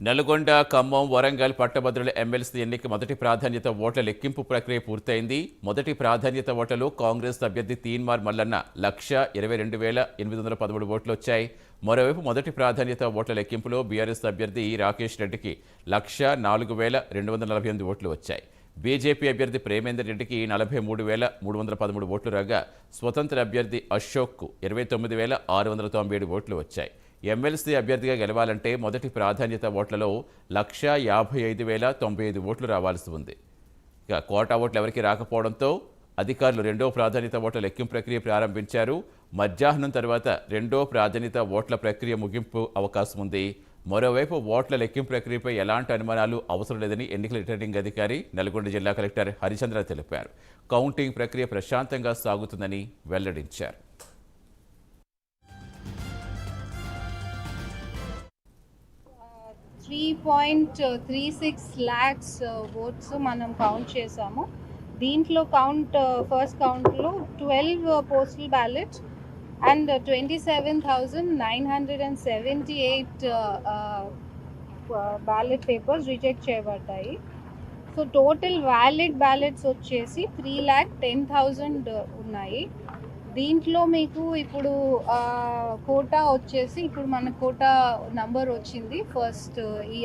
నల్గొండ, ఖమ్మం, వరంగల్ పట్టభద్రుల ఎమ్మెల్సీ ఎన్నిక మొదటి ప్రాధాన్యత ఓట్ల లెక్కింపు ప్రక్రియ పూర్తయింది. మొదటి ప్రాధాన్యత ఓట్లలో కాంగ్రెస్ అభ్యర్థి తీన్మార్ మల్లన్న 1,22,813 ఓట్లు వచ్చాయి. మరోవైపు మొదటి ప్రాధాన్యత ఓట్ల లెక్కింపులో బీఆర్ఎస్ అభ్యర్థి రాకేష్ రెడ్డికి 1,04,248 ఓట్లు వచ్చాయి. బీజేపీ అభ్యర్థి ప్రేమేందర్ రెడ్డికి 43,313 ఓట్లు రాగా స్వతంత్ర అభ్యర్థి అశోక్కు 29,697 ఓట్లు వచ్చాయి. ఎమ్మెల్సీ అభ్యర్థిగా గెలవాలంటే మొదటి ప్రాధాన్యత ఓట్లలో 1,55,095 ఓట్లు రావాల్సి ఉంది. ఇక కోటా ఓట్లు ఎవరికి రాకపోవడంతో అధికారులు రెండో ప్రాధాన్యత ఓట్ల లెక్కింపు ప్రక్రియ ప్రారంభించారు. మధ్యాహ్నం తర్వాత రెండో ప్రాధాన్యత ఓట్ల ప్రక్రియ ముగింపు అవకాశం ఉంది. మరోవైపు ఓట్ల లెక్కింపు ప్రక్రియపై ఎలాంటి అనుమానాలు అవసరం లేదని ఎన్నికల రిటర్నింగ్ అధికారి నల్గొండ జిల్లా కలెక్టర్ హరిచంద్ర తెలిపారు. కౌంటింగ్ ప్రక్రియ ప్రశాంతంగా సాగుతుందని వెల్లడించారు. 3.36 lakhs votes మనం కౌంట్ చేసాము. దీంట్లో ఫస్ట్ కౌంట్లో 12 postal ballots and 27,978 ballot papers reject చేయబడ్డాయి. సో టోటల్ వ్యాలిడ్ బ్యాలెట్స్ వచ్చేసి 3,10,000 ఉన్నాయి. దీంట్లో మీకు ఇప్పుడు కోటా వచ్చేసి ఇప్పుడు మన కోటా నంబర్ వచ్చింది ఫస్ట్ ఈ